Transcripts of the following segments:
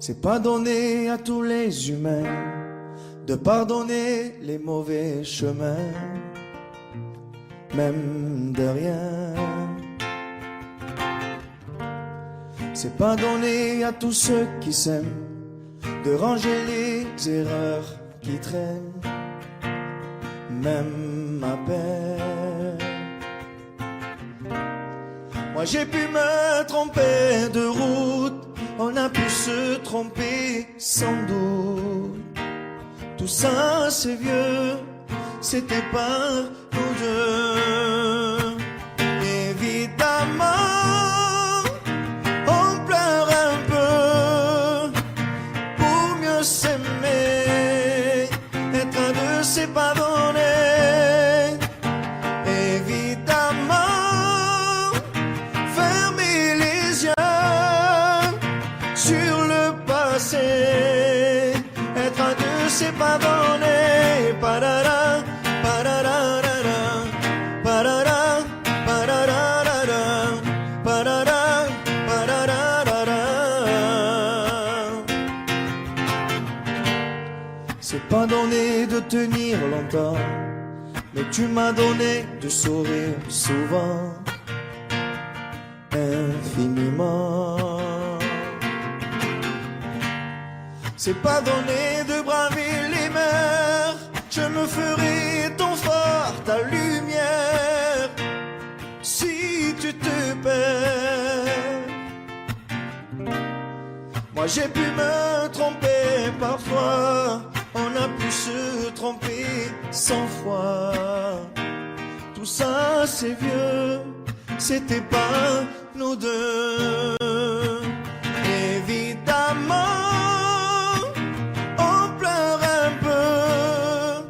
C'est pas donné à tous les humains de pardonner les mauvais chemins, même de rien. C'est pas donné à tous ceux qui s'aiment de ranger les erreurs qui traînent, même à peine. Moi j'ai pu me tromper de route, on a pu se tromper sans doute. Tout ça c'est vieux, c'était pas nous deux. Évidemment on pleure un peu pour mieux s'aimer, être à deux c'est pas donné. Évidemment fermer les yeux sur le passé, être à deux c'est pas donné. Parara, pararara, parara, pararara, parara, pararara. C'est pas donné de tenir longtemps, mais tu m'as donné de sourire souvent, infiniment. C'est pas donné de braver les mers, je me ferai ton phare, ta lumière, si tu te perds. Moi j'ai pu me tromper parfois, on a pu se tromper 100 fois. Tout ça c'est vieux, c'était pas nous deux. Évidemment on pleure un peu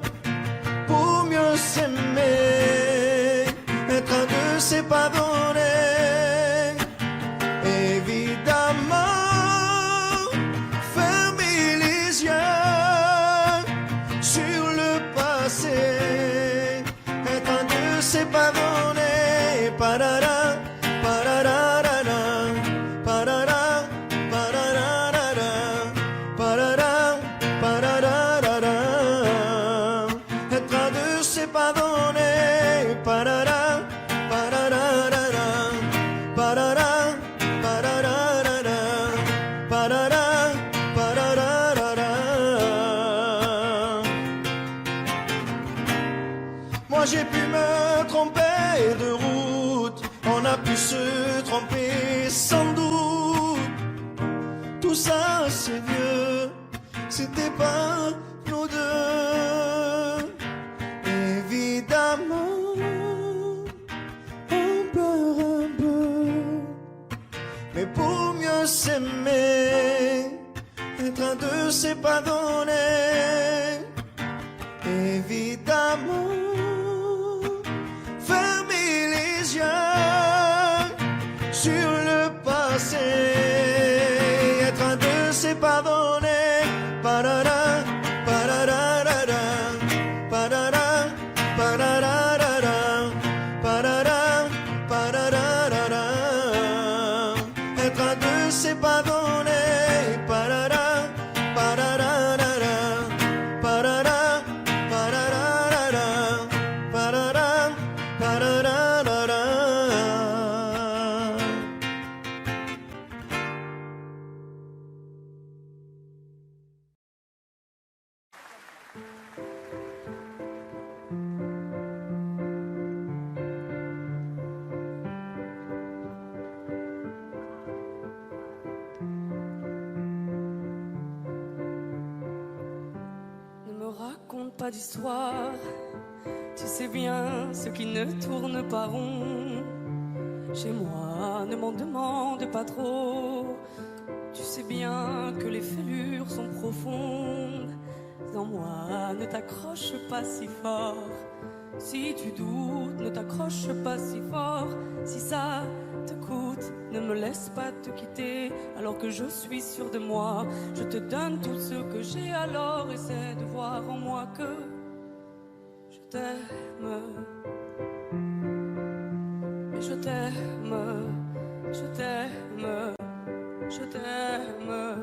pour mieux s'aimer, être à deux c'est pas donné. Évidemment fermer les yeux sur le passé, être à deux c'est pas donné. Parara, pararara, parara, pararara, parara, pararara. Être à deux c'est pas donné. Parara, pararara, parara, pararara, parara, pararara. Moi j'ai pu me tromper de route, on a pu se tromper sans doute. Tout ça c'est vieux, c'était pas nous deux. Évidemment on pleure un peu, mais pour mieux s'aimer, être à deux c'est pas donné. Évidemment fermer les yeux sur le passé, être à deux c'est pas donné. Parara, pararara, parara, pararara, parara, pararara. Être à deux c'est pas donné. Parara, pararara, parara, pararara, parara, pararara. Ne me raconte pas d'histoire, tu sais bien ce qui ne tourne pas rond. Chez moi, ne m'en demande pas trop, tu sais bien que les fêlures sont profondes. En moi, ne t'accroche pas si fort. Si tu doutes, ne t'accroche pas si fort. Si ça te coûte, ne me laisse pas te quitter alors que je suis sûre de moi. Je te donne tout ce que j'ai, alors essaie de voir en moi que je t'aime. Mais je t'aime, je t'aime, je t'aime.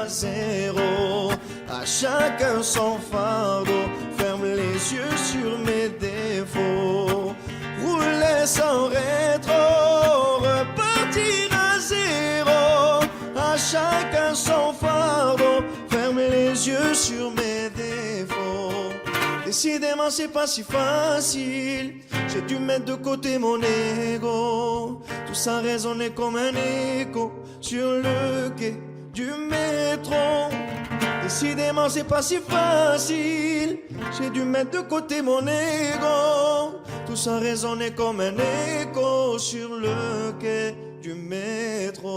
chacun son fardeau, ferme les yeux sur mes défauts, rouler sans rétro, repartir à zéro, à chacun son fardeau, ferme les yeux sur mes défauts. Décidément c'est pas si facile, j'ai dû mettre de côté mon ego, tout ça résonnait comme un écho sur le quai du métro. Décidément c'est pas si facile, j'ai dû mettre de côté mon ego, tout ça résonnait comme un écho sur le quai du métro.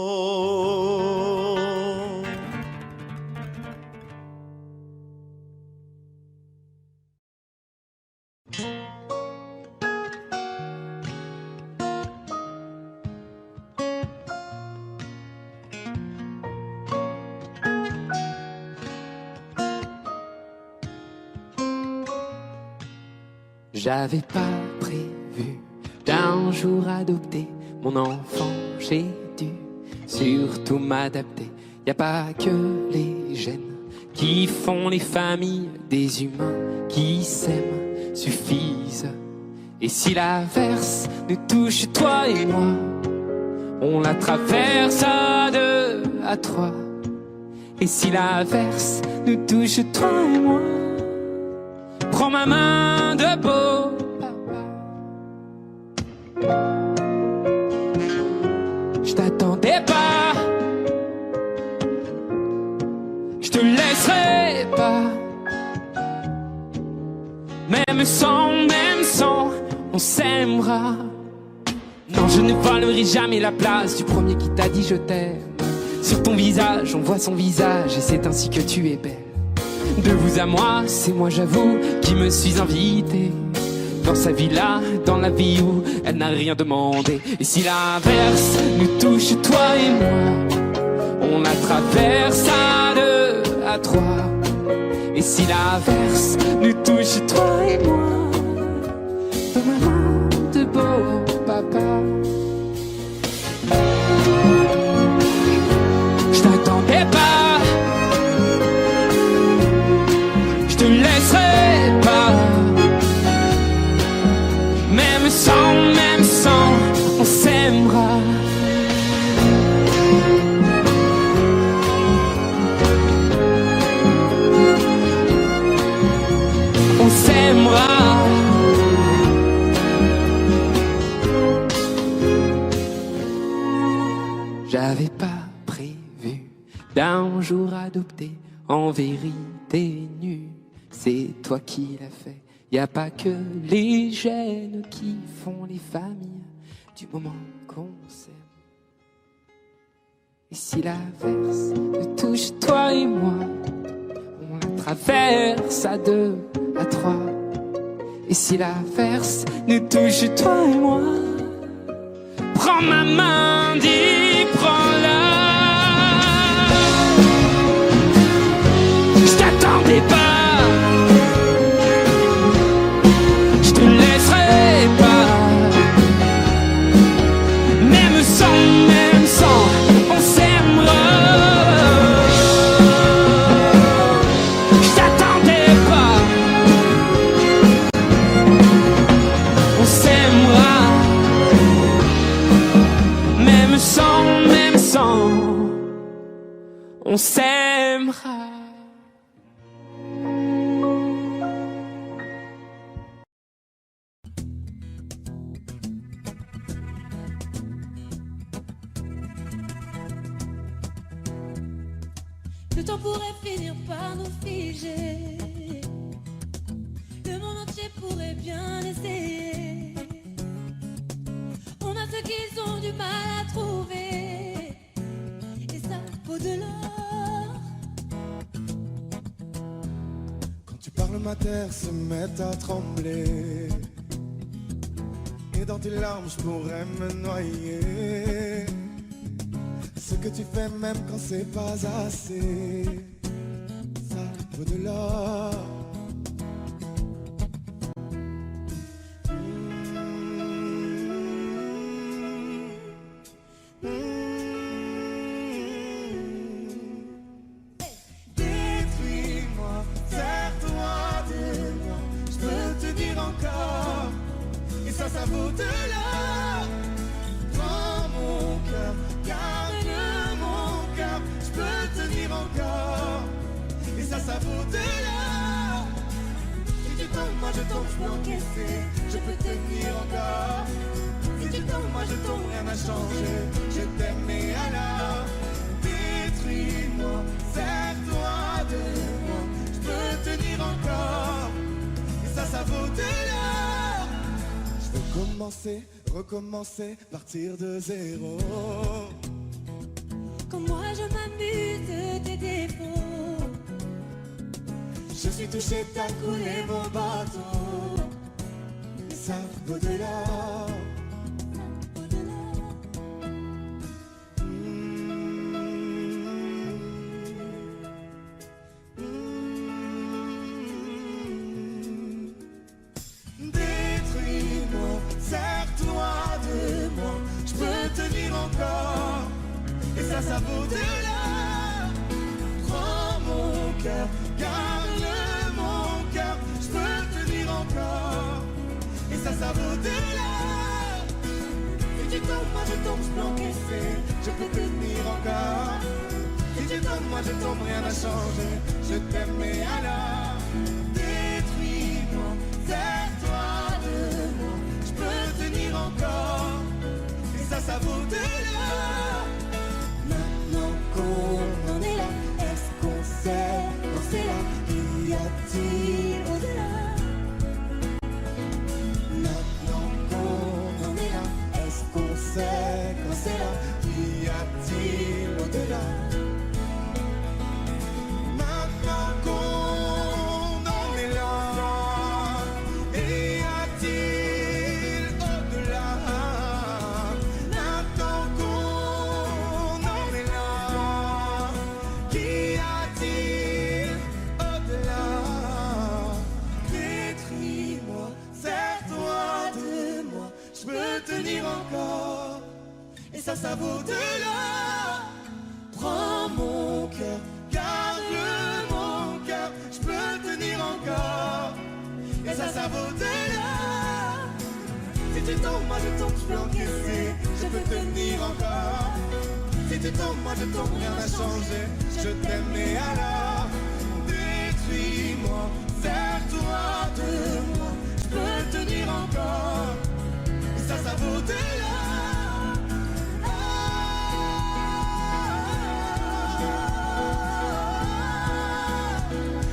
J'avais pas prévu d'un jour adopter mon enfant, j'ai dû surtout m'adapter. Y a pas que les gènes qui font les familles, des humains qui s'aiment suffisent. Et si l'averse nous touche toi et moi, on la traverse à deux, à trois. Et si l'averse nous touche toi et moi, prends ma main de beau papa. Je t'attendais pas, je te laisserai pas. Même sans, on s'aimera. Non, je ne volerai jamais la place du premier qui t'a dit je t'aime. Sur ton visage, on voit son visage et c'est ainsi que tu es belle. De vous à moi, c'est moi j'avoue qui me suis invité dans sa villa, dans la vie où elle n'a rien demandé. Et si l'averse nous touche toi et moi, on la traverse à deux, à trois. Et si l'averse nous touche toi et moi, dans ma main de beau papa. Je t'attendais pas, je te laisserai pas. Même sans, on s'aimera. On s'aimera. J'avais pas prévu d'un jour adopter, en vérité nu. C'est toi qui l'as fait. Y a pas que les gènes qui font les familles du moment qu'on s'aime. Et si l'averse nous touche toi et moi, on la traverse à deux, à trois. Et si l'averse nous touche toi et moi, prends ma main, dis prends-la. Je t'attendais pas, on s'aimera. Je t'attendais pas, on s'aimera. Même sans, on s'aimera. Le temps pourrait finir par nous figer. Le monde entier pourrait bien essayer. On a ce qu'ils ont du mal à trouver, et ça vaut de l'or. Quand tu parles, ma terre se met à trembler, et dans tes larmes je pourrais me noyer. Ce que tu fais même quand c'est pas assez, ça vaut de l'or. Détruis-moi vaut de l'or. Prends mon cœur, garde mon cœur, je peux tenir encore. Et ça vaut de l'or. Si tu tombes, moi je tombe, je peux encaisser, je peux tenir encore. Si tu tombes, moi je tombe, rien n'a changé, je t'aime et alors détruis-moi, sers-toi de moi, je peux tenir encore. Et ça vaut de l'or. Je veux commencer, recommencer, partir de zéro. Quand moi je m'amuse de tes défauts, Je suis touché, t'as coulé mon bateau. Et ça vaut de l'or. Détruis-moi, sers-toi de moi, je peux tenir encore. Et ça vaut de l'or. Prends mon cœur, garde mon cœur, je peux tenir encore. Et ça vaut de l'or. Si tu tombes, moi je tombe, je peux encaisser, je peux tenir encore. Si tu tombes, moi je tombe, rien n'a changé, je t'aime et alors détruis-moi, sers-toi de moi, je peux tenir encore. Et ça vaut de l'or. Maintenant qu'on en est là, est-ce qu'on sait quand c'est là? Y a-t-il au-delà? Maintenant qu'on en est là, est-ce qu'on sait quand c'est là? Y a-t-il au-delà? Maintenant qu'on en est là, y a-t-il au-delà? Maintenant qu'on en est là, qu'y a-t-il au-delà? Détruis-moi, sers-toi de moi, je peux tenir encore. Et ça vaut de l'or. Prends mon cœur, garde mon cœur, je peux tenir encore. Et ça vaut de l'or. Si tu tombes, moi je tombe, je peux encaisser, je peux tenir encore. Si tu tombes, moi je tombe, rien n'a changé, je t'aime et alors détruis-moi, sers-toi de moi, je peux tenir encore. Et ça vaut de l'or.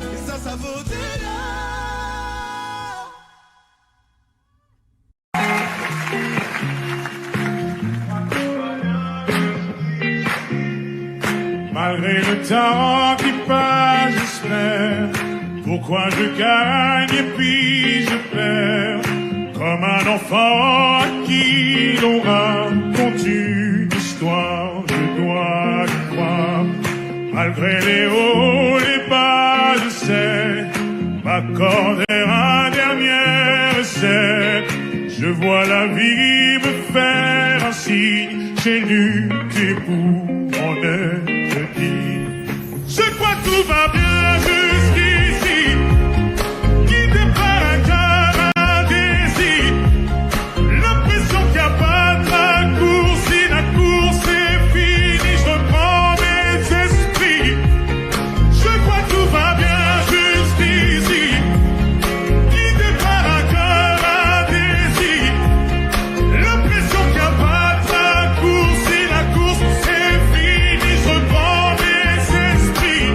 Et ça vaut de l'or. Malgré le temps qui passe, j'espère. Pourquoi je gagne et puis je perds? Comme un enfant à qui l'on raconte une histoire, je dois y croire. Malgré les hauts, les bas, je sais m'accorder un dernier essai. Je vois la vie me faire un signe, j'ai lutté pour en être digne. Je crois que tout va bien jusqu'ici, guidé par un cœur, un désir. L'impression qu'il n'y a pas de raccourci, la course est finie, je reprends mes esprits. Je crois que tout va bien jusqu'ici, guidé par un cœur, un désir. L'impression qu'il n'y a pas de raccourci, la course est finie, je reprends mes esprits.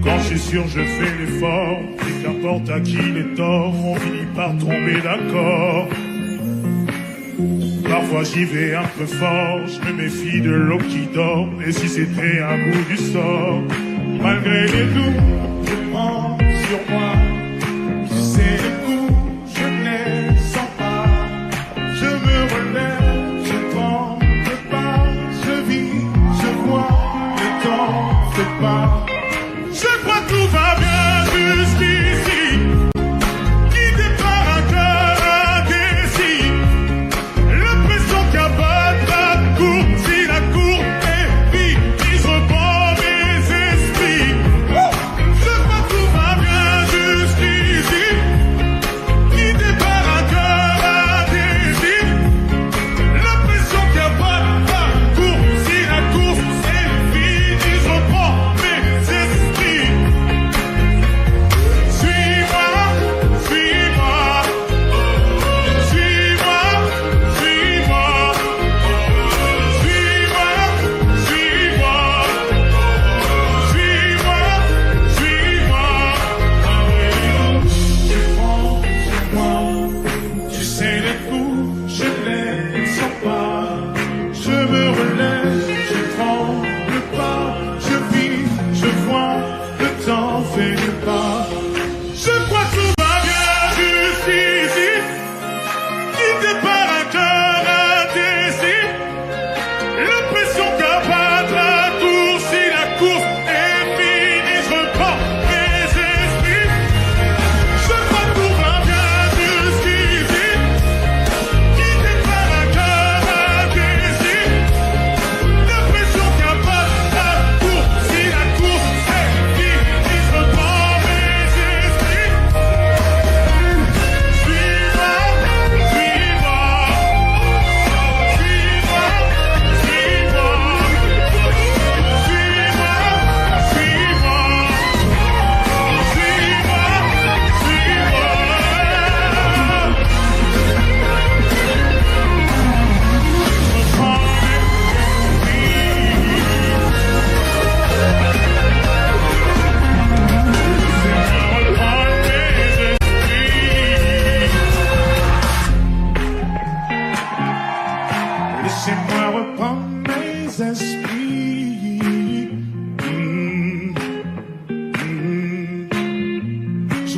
Quand je suis sûr, je fais l'effort, et qu'importe à qui les torts, on finit par tomber d'accord. Parfois j'y vais un peu fort, je me méfie de l'eau qui dort, et si c'était un bout du sort. Malgré les doutes, je prends sur moi, tu sais les coups, je ne les sens pas. Je me relève, je tremble pas, je vis, je vois, le temps fait pas. Je crois que tout va bien jusqu'ici, guidé par un cœur, un désir. L'impression qu'il n'y a pas de raccourci, la cour est finie, je reprends mes esprits. Je crois que tout va bien jusqu'ici.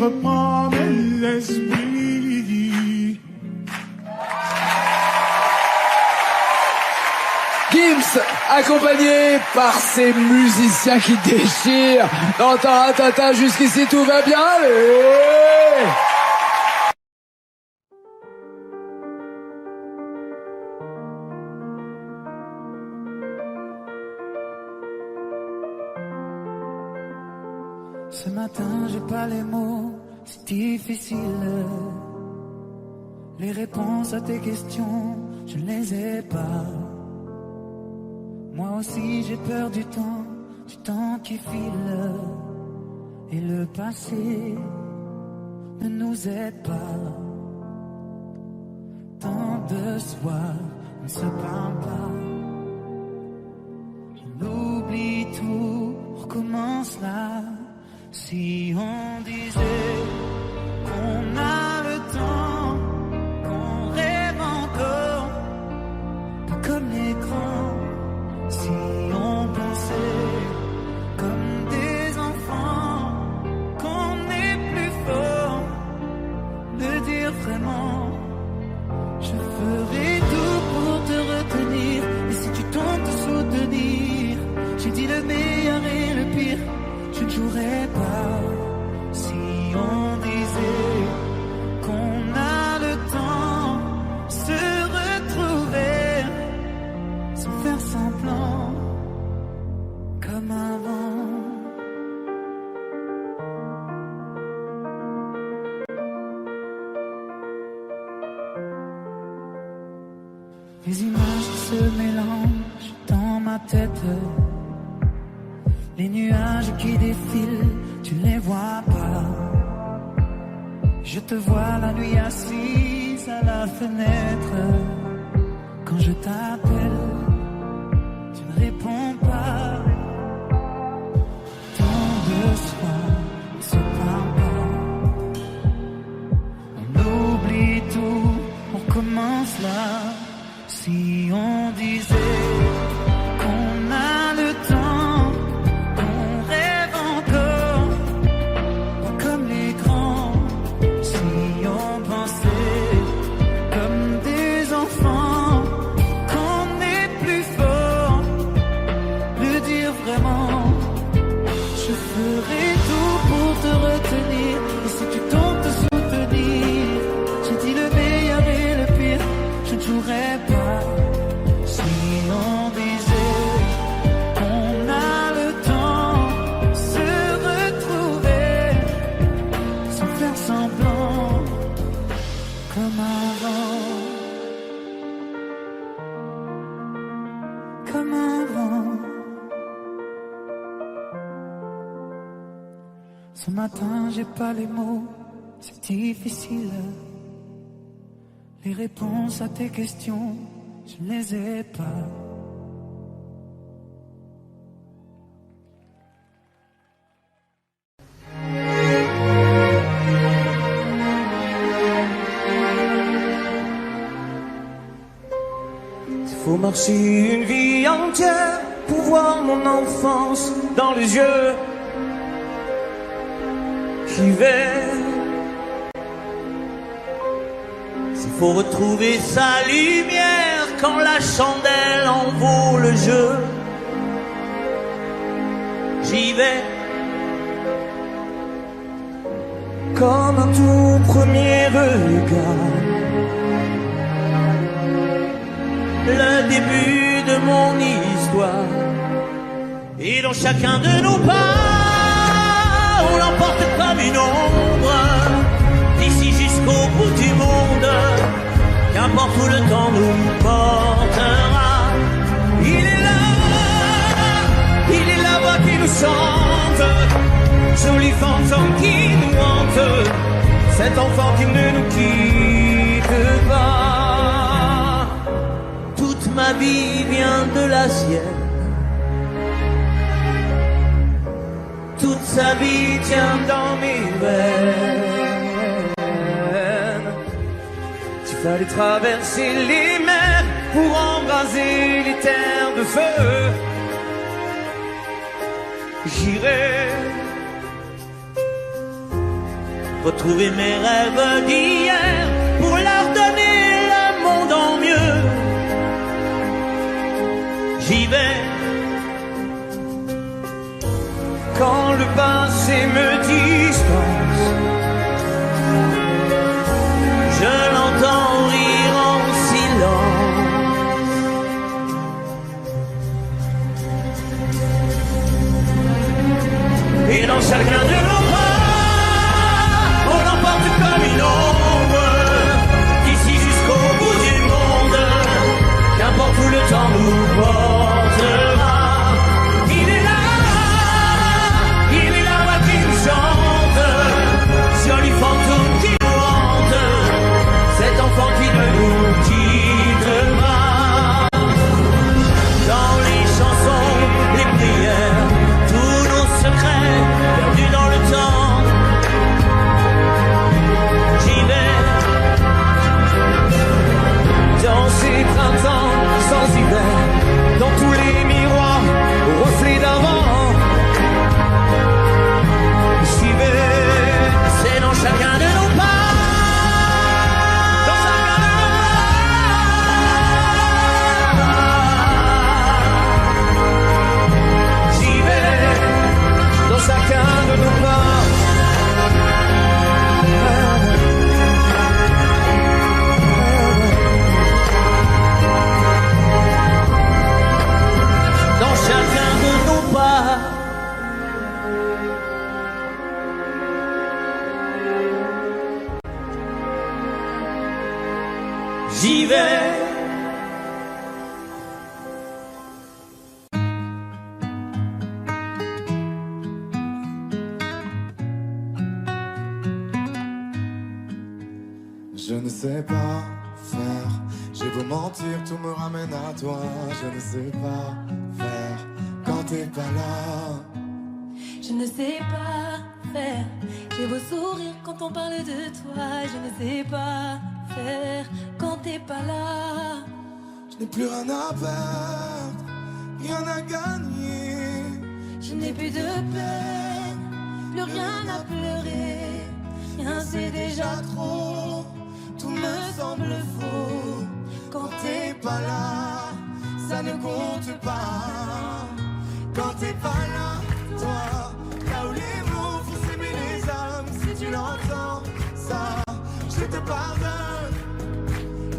je reprends mes esprits. Gims, accompagné par ces musiciens qui déchirent. Dans Taratata, jusqu'ici tout va bien. Allez! Ce matin, j'ai pas les mots, c'est difficile. Les réponses à tes questions, je ne les ai pas. Moi aussi, j'ai peur du temps qui file. Et le passé ne nous aide pas. Tant de soirs, on ne se parle pas. On oublie tout, on recommence là. Si on disait qu'on a le temps, qu'on rêve encore, pas comme les grands. Si on pensait comme des enfants, qu'on est plus fort, de dire vraiment, je ferai tout pour te retenir. Et si tu tentes de soutenir, j'ai dit le meilleur et le pire. Je ne jouerai pas si on disait qu'on a le temps se retrouver sans faire semblant comme avant. Les images se mélangent dans ma tête. Les nuages qui défilent, tu ne les vois pas. Je te vois la nuit assise à la fenêtre. Quand je t'appelle, tu ne réponds pas. Tant de soirs, on ne se parle pas. On oublie tout, on commence là. Si on disait qu'on a le temps, qu'on rêve encore, pas comme les grands. Si on pensait comme des enfants, qu'on est plus fort, le dire vraiment. Je ferai tout pour te retenir. Et si tu tombes te soutenir, j'ai dit le meilleur et le pire. Je ne jouerai pas. Si on disait qu'on a le temps se retrouver sans faire semblant comme avant, comme avant. Ce matin j'ai pas les mots, c'est difficile. Les réponses à tes questions, je ne les ai pas. Il faut marcher une vie entière pour voir mon enfance dans les yeux. J'y vais. S'il faut retrouver sa lumière quand la chandelle en vaut le jeu, j'y vais. Comme un tout premier regard, le début de mon histoire. Et dans chacun de nos pas, on l'emporte comme une ombre, d'ici jusqu'au bout du monde. Qu'importe où le temps nous portera, il est la voix qui nous chante, joli fantôme qui nous hante, cet enfant qui ne nous quitte pas. Toute ma vie vient de la sienne, toute sa vie tient dans mes veines. Il fallait traverser les mers pour embraser les terres de feu. J'irai retrouver mes rêves d'hier pour leur donner le monde en mieux. J'y vais quand le passé me dispense. Je l'entends rire en silence. Et dans chacun de nos pas, on l'emporte comme une ombre, d'ici jusqu'au bout du monde, qu'importe où le temps nous portera. Il est la voix qui nous chante, joli fantôme qui nous hante, cet enfant qui ne nous quitte pas. Dans les chansons, les prières, tous nos secrets perdus dans le temps. J'y vais dans ces printemps sans hiver, dans tous les miroirs au reflet d'avant. J'y vais, c'est dans chacun de nos pas. Dans chacun de nos pas. J'y vais, dans chacun de nos pas. Dans chacun de nos pas. J'y vais. Je ne sais pas faire, j'ai beau mentir, tout me ramène à toi. Je ne sais pas faire quand t'es pas là. Je ne sais pas faire. J'ai beau sourire quand on parle de toi. Je ne sais pas faire quand t'es pas là. Je n'ai plus rien à perdre, rien à gagner. Je n'ai plus de peine, plus rien à pleurer. Rien c'est déjà trop, tout me semble faux. Quand t'es pas là, ça ne compte pas. Quand t'es pas là, toi, là où les mots font s'aimer les âmes. Si tu l'entends, ça, je te pardonne.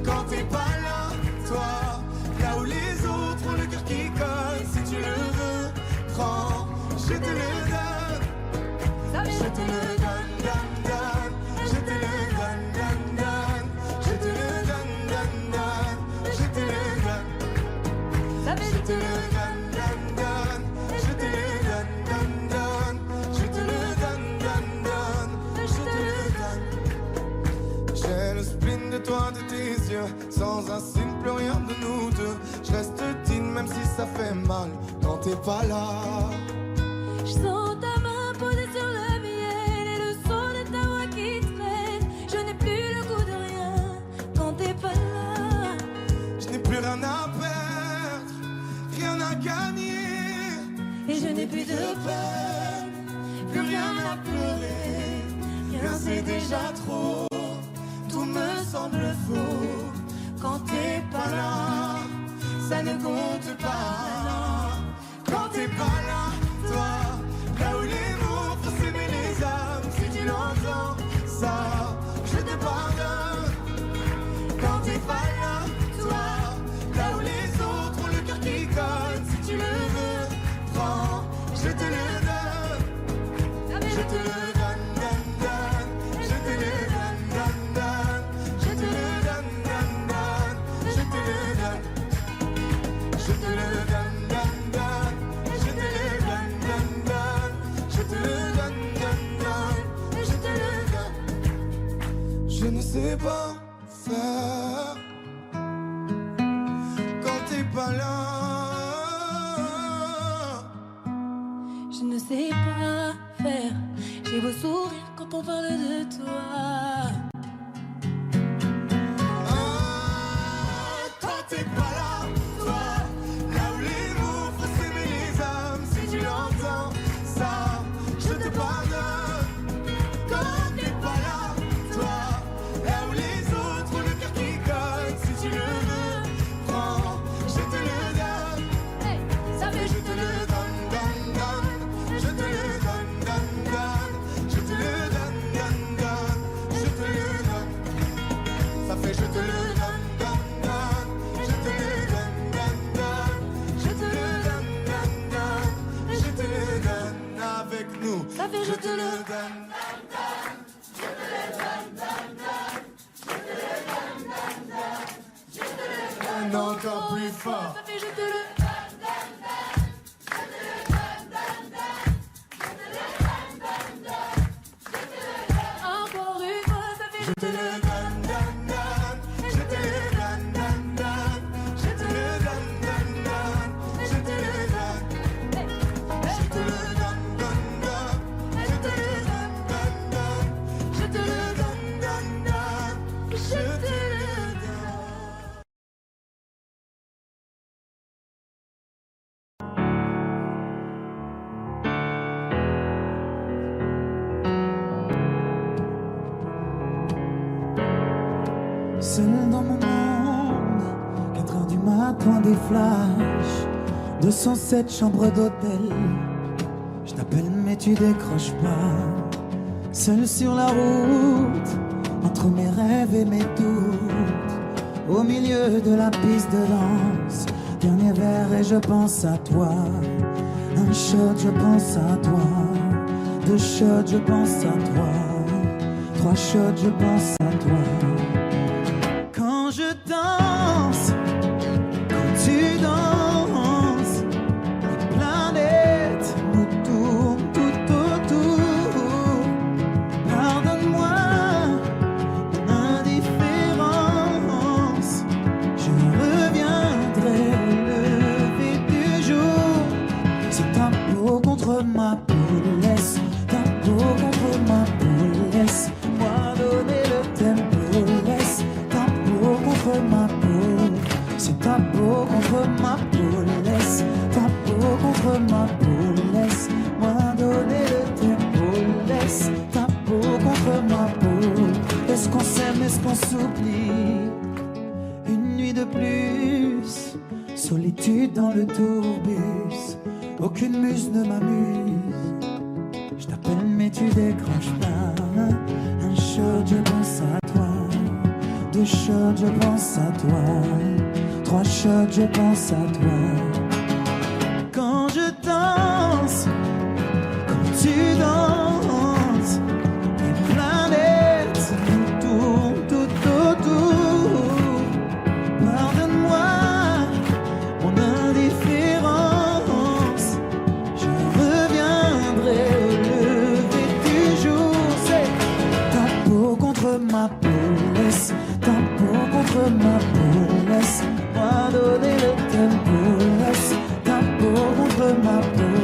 Quand t'es pas là, toi, là où les autres ont le cœur qui colle. Si tu le veux, prends, je te le donne. Je te le donne, donne, donne. Je te le donne, donne, donne. Je te le donne, donne, donne. Je te le donne. Je te le donne, donne, donne. Je te le donne, donne, donne. Je te le donne, donne, donne. Je te le donne. J'ai le spleen de toi, de tes yeux. Sans un signe, plus rien de nous deux. Je reste digne même si ça fait mal quand t'es pas là. Je sens ta main posée sur le miel et le son de ta voix qui traîne. Je n'ai plus le goût de rien quand t'es pas là. Je n'ai plus rien à perdre, rien à gagner. Et je n'ai plus de peine, plus rien à pleurer. Rien c'est déjà trop, tout me semble faux. Quand t'es pas là, ça ne compte pas. Quand t'es pas là, toi, là où les mots font s'aimer les âmes. Si tu l'entends, ça, je te pardonne. Quand t'es pas là, toi, là où les autres ont le cœur qui colle. Si tu le veux, prends, je te le donne. Je te le donne, donne, donne. Je te le donne, donne, donne. Je te le donne, donne, donne. Je te le donne. Je te le donne, donne, donne. Je te le donne, donne, donne. Je te le donne, donne, donne. Je te le donne. Je ne sais pas faire quand t'es pas là. Je ne sais pas faire. J'ai beau sourire quand on parle de toi. Quand t'es pas là, toi, là où les mots font s'aimer les âmes. Si tu l'entends, ça, je te pardonne. Quand t'es pas encore plus fort. Ça fait je te le encore une fois, ça fait Je te le donne, donne, donne. Je te le donne, donne, donne. Je te le donne, donne, donne. Je te le donne. Je te le donne, donne, donne. Je te le donne, donne, donne. Je te le donne, donne, donne. Je te le donne. Seul dans mon monde, 4 heures du matin, des flashs, 207 chambres d'hôtel. Je t'appelle mais tu décroches pas. Seul sur la route, entre mes rêves et mes doutes, au milieu de la piste de danse. Dernier verre et je pense à toi. Un shot, je pense à toi. 2 shots, je pense à toi. 3 shots, je pense à toi. Quand je danse, quand tu danses, les planètes nous tournent tout autour. Pardonne-moi mon indifférence, je reviendrai au lever du jour. C'est ta peau contre ma peau, laisse ta peau contre ma peau, laisse-moi donner le tempo, laisse ta peau contre ma peau, c'est ta peau contre ma peau, laisse ta peau contre ma peau, laisse-moi donner le tempo, laisse ta peau contre ma peau. Est-ce qu'on s'aime, est-ce qu'on s'oublie? Une nuit de plus, solitude dans le tourbus, aucune muse ne m'amuse. Je t'appelle mais tu décroches pas. Un shot, je pense à toi. 2 shots, je pense à toi. 3 shots, je pense à toi. Quand je danse, quand tu danses, les planètes nous tournent tout autour. Pardonne-moi mon indifférence, je reviendrai au lever du jour. C'est ta peau contre ma peau, laisse ta peau contre ma peau, laisse-moi donner le tempo, laisse ta peau contre ma peau,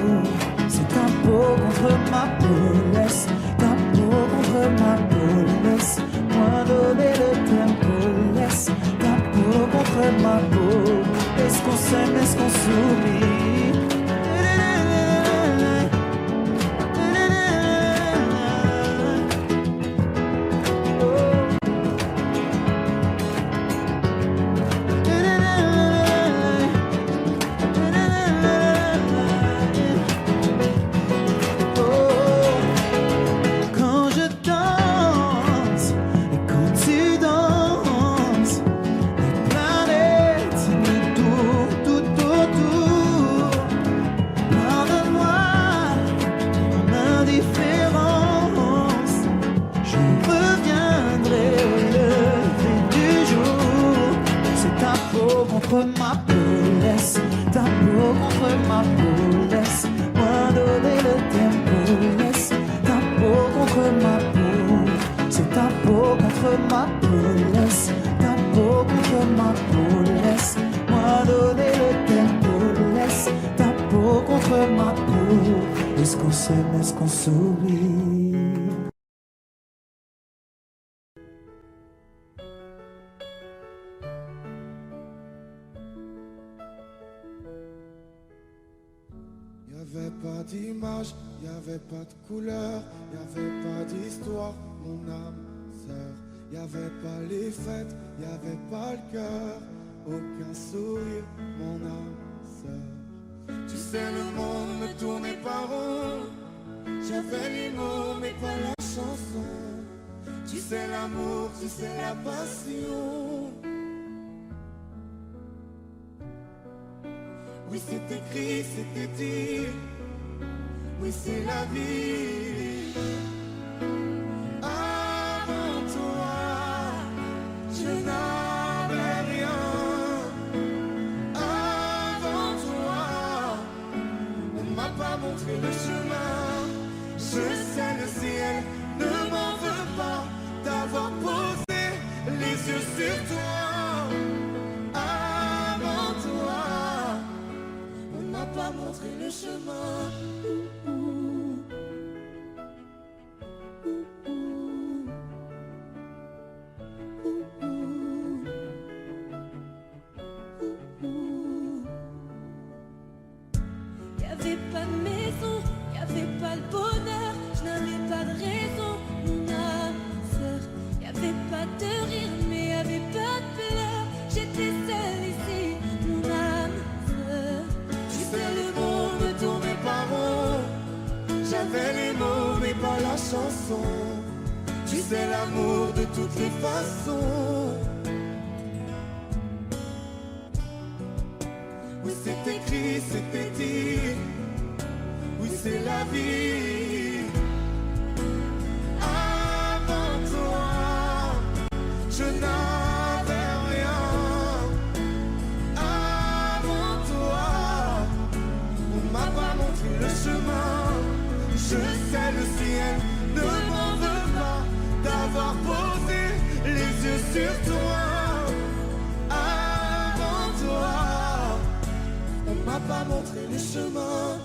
c'est ta peau contre ma peau, laisse ta peau contre ma peau, laisse-moi donner le tempo, laisse ta peau contre ma peau. Est-ce qu'on s'aime, est-ce qu'on s'oublie? Quand je danse et quand tu danses, les planètes nous tournent tout autour. Pardonne-moi mon indifférence, je reviendrai au lever du jour. C'est ta peau contre ma peau, laisse ta peau contre ma peau, laisse-moi donner le tempo, laisse ta peau contre ma peau, c'est ta peau contre ma peau, laisse ta peau contre ma peau, laisse-moi donner le tempo, laisse ta peau contre ma peau. Est-ce qu'on s'aime, est-ce qu'on s'oublie? Y'avait pas d'image, y'avait pas de couleur, y'avait pas d'histoire, mon âme sœur. Y'avait pas les fêtes, y'avait pas le cœur, aucun sourire, mon âme sœur. Tu sais, le monde ne tournait pas rond, j'avais les mots mais pas la chanson. Tu sais l'amour, tu sais la passion. Oui, c'est écrit, c'était dit. Oui, c'est la vie. Avant toi, je n'avais rien. c'est l'amour de toutes les façons. Oui, c'est écrit, c'était dit. Oui, c'est la vie. Avant toi, je n'avais rien. Avant toi, on m'a pas montré le chemin. Je sais le ciel ne m'en veut pas d'avoir posé les yeux sur toi. Avant toi, on m'a pas montré le chemin.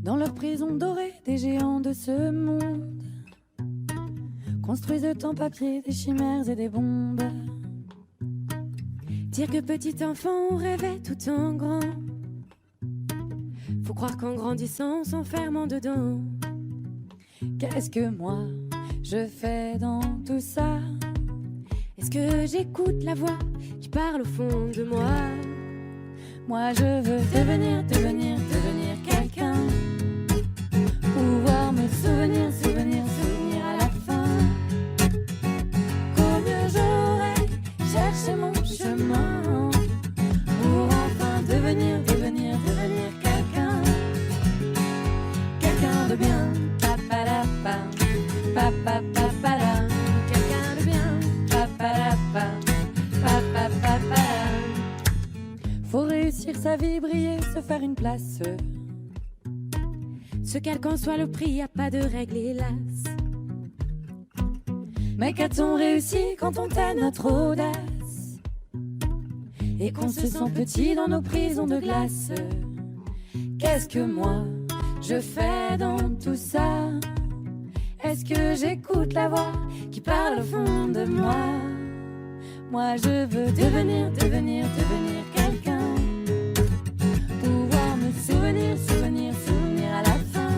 Dans leur prison dorée, des géants de ce monde construisent en papier des chimères et des bombes. Dire que petit enfant on rêvait tout en grand. Faut croire qu'en grandissant, on s'enferme en dedans. Qu'est-ce que moi je fais dans tout ça? Est-ce que j'écoute la voix qui parle au fond de moi? Moi je veux devenir quelqu'un. Pouvoir me souvenir à la fin. Combien j'aurais cherché mon chemin pour enfin devenir quelqu'un. Quelqu'un de bien, papalapa, papapapala. Quelqu'un de bien, papalapa, papapapala. Faut réussir sa vie, briller, se faire une place. Ce quel qu'en soit le prix, y a pas de règle hélas. Mais qu'a-t-on réussi quand on tait notre audace et qu'on se sent petit dans nos prisons de glace? Qu'est-ce que moi je fais dans tout ça? Est-ce que j'écoute la voix qui parle au fond de moi? Moi je veux devenir quelqu'un. Pouvoir me souvenir à la fin.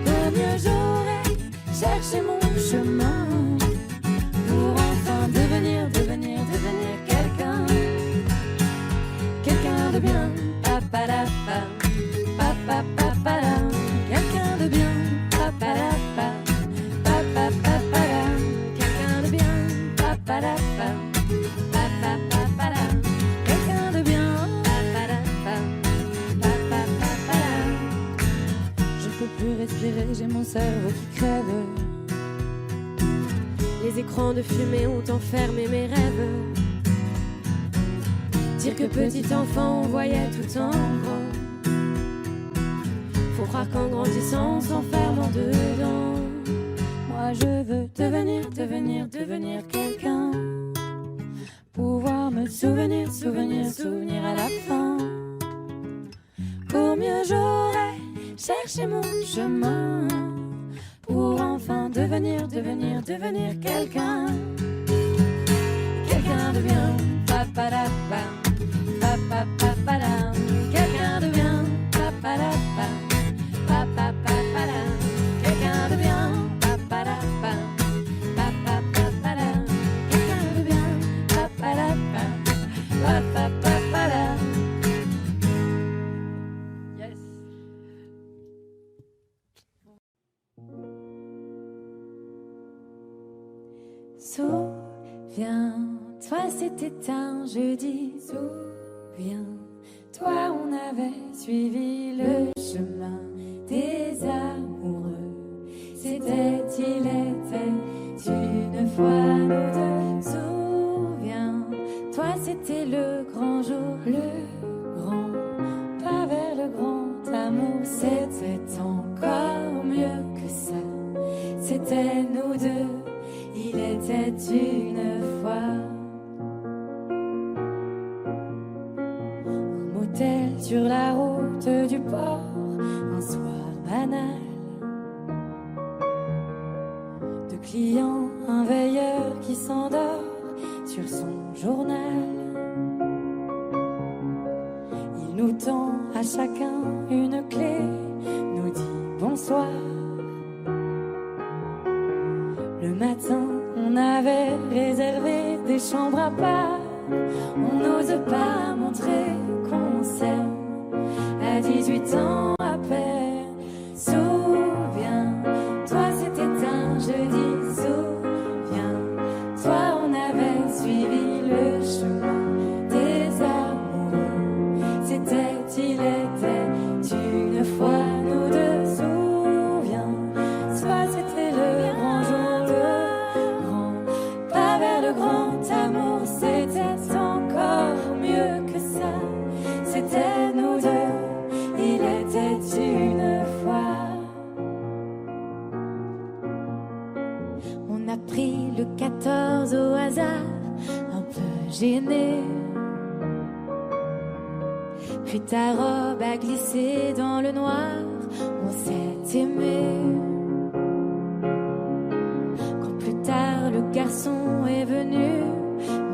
Combien j'aurais cherché mon chemin pour enfin devenir quelqu'un. Quelqu'un de bien, papalapa, papapapala. Quelqu'un de bien, papalapa, papapapala. Quelqu'un de bien, papalapa, papapapala. Quelqu'un de bien, papalapa, papapapala. Je peux plus respirer, j'ai mon cerveau qui crève. Les écrans de fumée ont enfermé mes rêves. Dire que petit enfant on voyait tout en grand. Faut croire qu'en grandissant on s'enferme en dedans. Moi je veux devenir quelqu'un. Pouvoir me souvenir à la fin. Combien j'aurais cherché mon chemin pour enfin devenir quelqu'un. Quelqu'un de bien, papalapa, papapapala. Quelqu'un de bien, papalapa, papapapala. Quelqu'un de bien, papalapa, papapapala. Quelqu'un de bien, papalapa, papapapala. Souviens-toi, c'était un jeudi. Souviens-toi, on avait suivi le chemin des amoureux. C'était, il était une fois nous deux. Souviens-toi, c'était le grand jour, le grand pas vers le grand amour. C'était encore mieux que ça. C'était nous deux, il était une fois. Un motel sur la route du port, un soir banal. Deux clients, un veilleur qui s'endort sur son journal. Il nous tend à chacun une clé, nous dit bonsoir. Le matin, on avait réservé des chambres à part. On n'ose pas montrer qu'on s'aime à 18 ans à peine. Souviens-toi, c'était un jeudi. Souviens-toi, on avait suivi le chemin des amoureux. C'était, il était une fois nous deux. Souviens-toi, c'était le grand jour, le grand pas vers le grand amour. C'était encore mieux que ça. C'était nous deux, il était une fois. On a pris le 14 au hasard, un peu gêné. Puis ta robe a glissé dans le noir, on s'est aimé. Quand plus tard le garçon est venu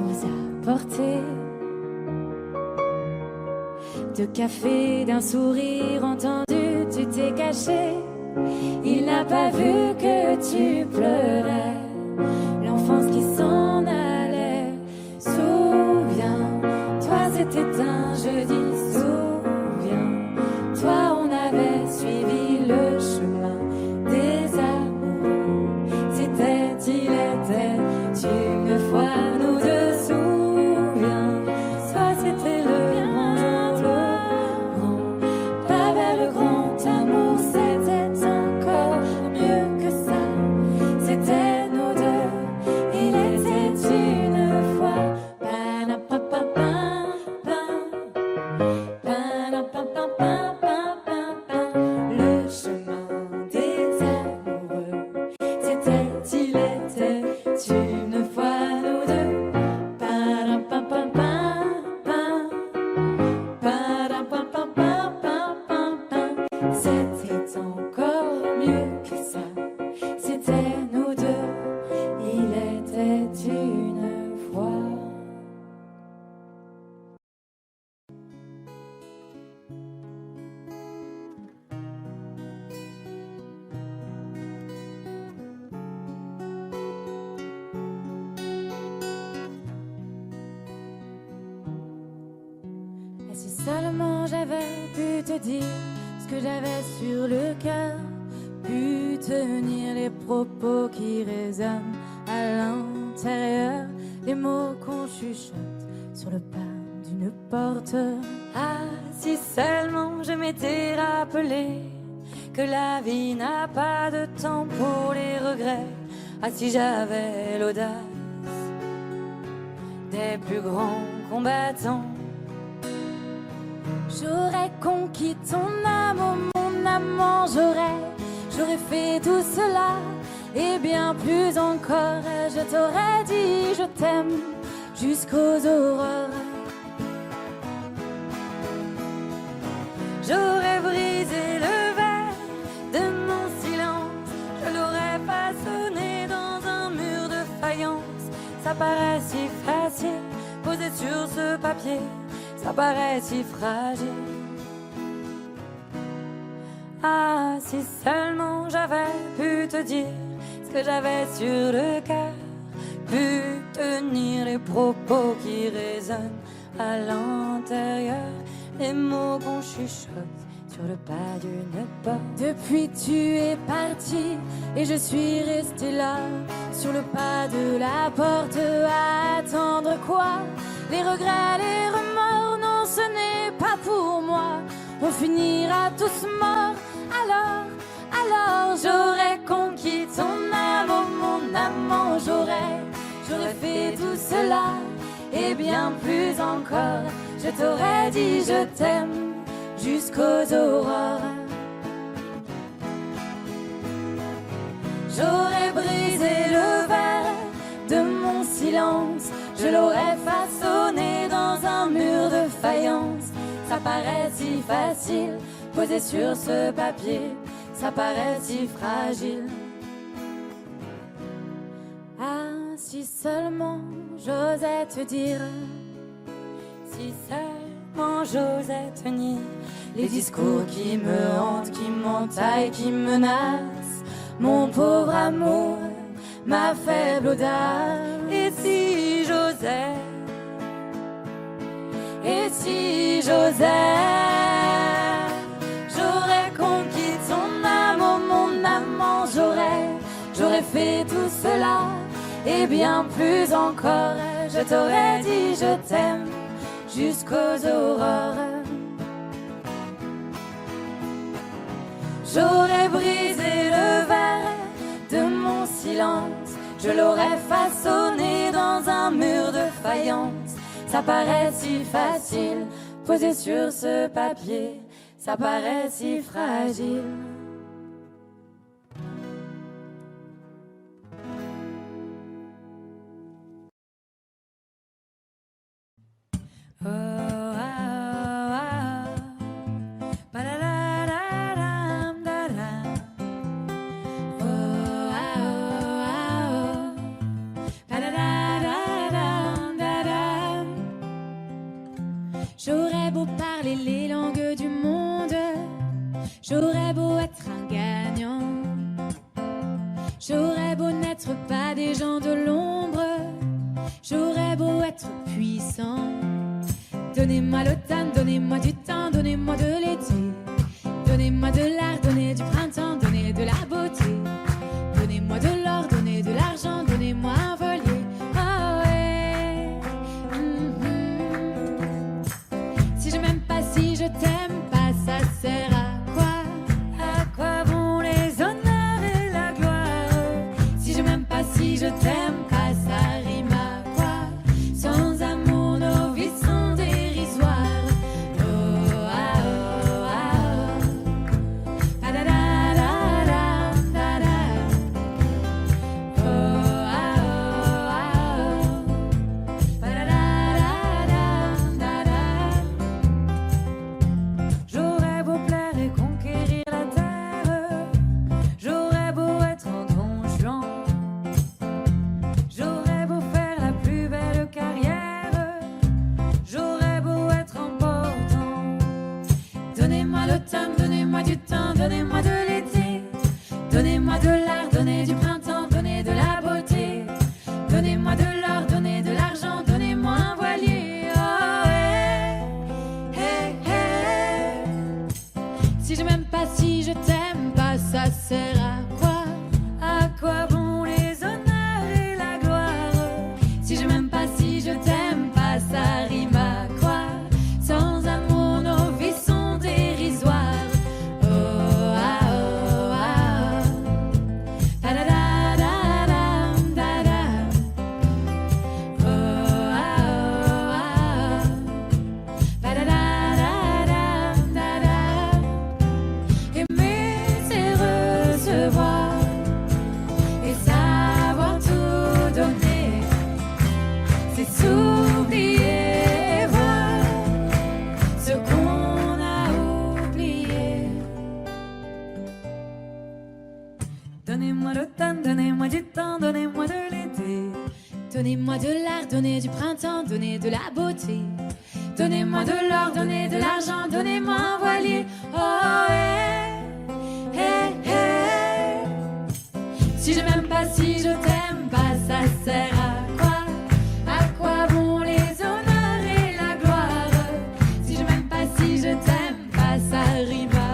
nous apporter de café, d'un sourire entendu, tu t'es caché. Il n'a pas vu que tu pleurais, l'enfance qui s'en allait. Souviens-toi, c'était un jeudi. Souviens-toi, on avait suivi le chemin des amoureux. C'était, il était une fois nous deux. Souviens-toi, c'était le grand jour, le grand pas vers le grand amour. C'était encore mieux que ça. C'était nous deux, il était une fois. Le chemin des amoureux. C'était, il était une fois nous deux. C'était encore mieux que ça. C'était nous deux, il était une fois. Et si seulement j'avais pu te dire ce que j'avais sur le cœur, pu tenir les propos qui résonnent à l'intérieur, les mots qu'on chuchote sur le pas d'une porte. Ah, si seulement je m'étais rappelé que la vie n'a pas de temps pour les regrets. Ah, si j'avais l'audace des plus grands combattants, j'aurais conquis ton âme, oh mon amant, j'aurais fait tout cela et bien plus encore. Je t'aurais dit je t'aime jusqu'aux aurores. J'aurais brisé le verre de mon silence, je l'aurais façonné dans un mur de faïence. Ça paraît si facile, posé sur ce papier, ça paraît si fragile. Ah, si seulement j'avais pu te dire ce que j'avais sur le cœur, pu tenir les propos qui résonnent à l'intérieur, les mots qu'on chuchote sur le pas d'une porte. Depuis tu es parti et je suis restée là sur le pas de la porte à attendre quoi? Les regrets, les remords, non ce n'est pas pour moi. On finira tous morts, alors j'aurais conquis ton âme, oh mon amant, j'aurais fait tout cela et bien plus encore. Je t'aurais dit je t'aime jusqu'aux aurores. J'aurais brisé le verre de mon silence, je l'aurais façonné dans un mur de faïence. Ça paraît si facile, posé sur ce papier, ça paraît si fragile. Ah, si seulement j'osais te dire, si seulement j'osais tenir les discours qui me hantent, qui m'entaillent, qui menacent mon pauvre amour, ma faible audace. Et si j'osais, et si j'osais, j'aurais conquis ton âme, oh mon amant, j'aurais fait tout cela et bien plus encore. Je t'aurais dit je t'aime jusqu'aux aurores. J'aurais brisé le verre de mon silence, je l'aurais façonné dans un mur de faïence. Ça paraît si facile, posé sur ce papier, ça paraît si fragile. Oh, ah, ah, ba-da-da-da-dam, da-da. Oh, ah, ah, ba-da-da-da-dam, da-da. J'aurais beau parler les langues du monde, j'aurais beau être un gagnant, j'aurais beau n'être pas des gens de l'ombre, j'aurais beau être puissant. Donnez-moi l'automne, donnez-moi du temps, donnez-moi de l'été, donnez-moi de l'art, donnez du printemps, donnez de la beauté, donnez-moi de l'or, donnez de l'argent, donnez-moi un voilier. Ah ouais. Si je m'aime pas, si je t'aime pas, ça sert à quoi? À quoi vont les honneurs et la gloire? Si je m'aime pas, si je t'aime pas, ça rime à quoi? Sans amour, nos vies sont dérisoires. Oh ah oh ah oh. Pa-da-da-da-dam, da-da. Oh ah oh ah oh. Pa-da-da-da-dam, da-da. J'aurais beau plaire et conquérir la terre, j'aurais beau être en Don Juan, j'aurais beau faire la plus belle carrière, j'aurais beau être important. Donnez-moi l'automne, donnez-moi du temps, donnez-moi de l'été, donnez-moi de l'art, donnez du printemps, donnez de la beauté, donnez-moi de l'or, donnez de l'argent, donnez-moi un voilier. Oh, hey, hey, hey. Si je m'aime pas, si je t'aime pas, ça sert à quoi? À quoi vont les honneurs et la gloire? Si je m'aime pas, si je t'aime pas, ça rime à quoi? Sans amour, nos vies sont dérisoires. Oh ah oh ah oh. Pa-da-da-da-dam, da-da. Oh ah oh ah oh. Pa-da-da-da-dam, da-da. Aimer, c'est recevoir et savoir tout donner, c'est s'oublier et voir ce qu'on a oublié. Donnez-moi l'automne, donnez-moi du temps, donnez-moi de l'été, donnez-moi de l'art, donnez du printemps, donnez de la beauté, donnez-moi de l'or, donnez de l'argent, donnez-moi un voilier. Oh hey, hey, hey. Si je m'aime pas, si je t'aime pas, ça sert à quoi? À quoi vont les honneurs et la gloire? Si je m'aime pas, si je t'aime pas, ça rime à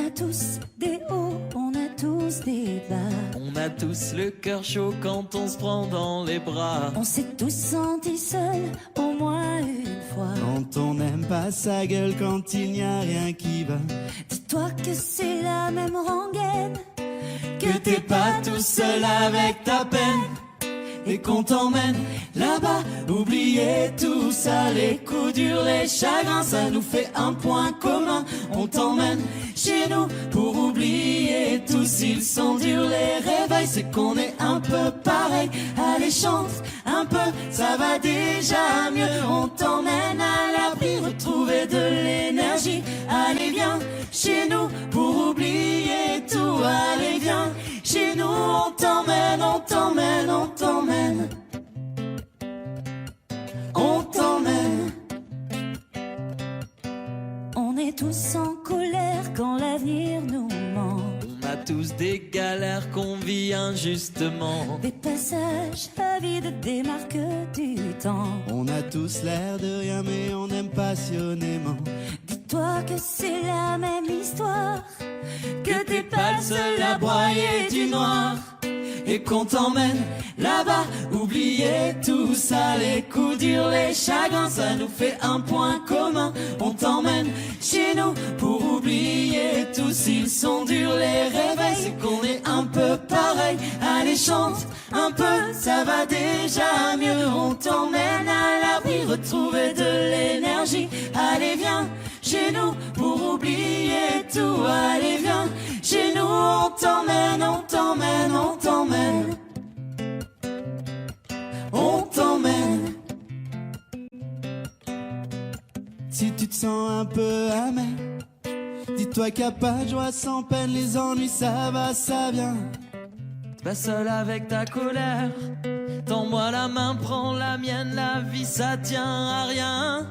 a tous des hauts, on a tous des bas. On a tous le cœur chaud quand on se prend dans les bras. On s'est tous sentis seuls au moins une fois. Quand on n'aime pas sa gueule, quand il n'y a rien qui va. Dis-toi que c'est la même rengaine, Que t'es pas tout seul avec ta peine. Et qu'on t'emmène là-bas, oubliez tout ça, les coups durs, les chagrins, ça nous fait un point commun. On t'emmène chez nous pour oublier tout. S'ils sont durs les réveils, c'est qu'on est un peu pareil. Allez chante un peu, ça va déjà mieux. On t'emmène à l'abri, retrouver de l'énergie. Allez viens chez nous pour oublier tout. Allez viens chez nous, on t'emmène, on t'emmène, on t'emmène. On t'emmène. on est tous en colère quand l'avenir nous ment. On a tous des galères qu'on vit injustement. Des passages avides, des marques du temps. On a tous l'air de rien mais on aime passionnément. Dis-toi que c'est la même histoire, Que t'es pas le seul à broyer du noir. Et qu'on t'emmène là-bas, oubliez tout ça, les coups durs, les chagrins, ça nous fait un point commun. On t'emmène chez nous pour oublier tout. S'ils sont durs les réveils, c'est qu'on est un peu pareil. Allez chante un peu, ça va déjà mieux. On t'emmène à l'abri, retrouver de l'énergie. Allez viens chez nous pour oublier tout. Allez viens chez nous, on t'emmène, on t'emmène, on t'emmène. On t'emmène. Si tu te sens un peu amer, dis-toi qu'il n'y a pas de joie sans peine. Les ennuis ça va, ça vient. T'es pas seul avec ta colère. Tends-moi la main, prends la mienne. La vie ça tient à rien.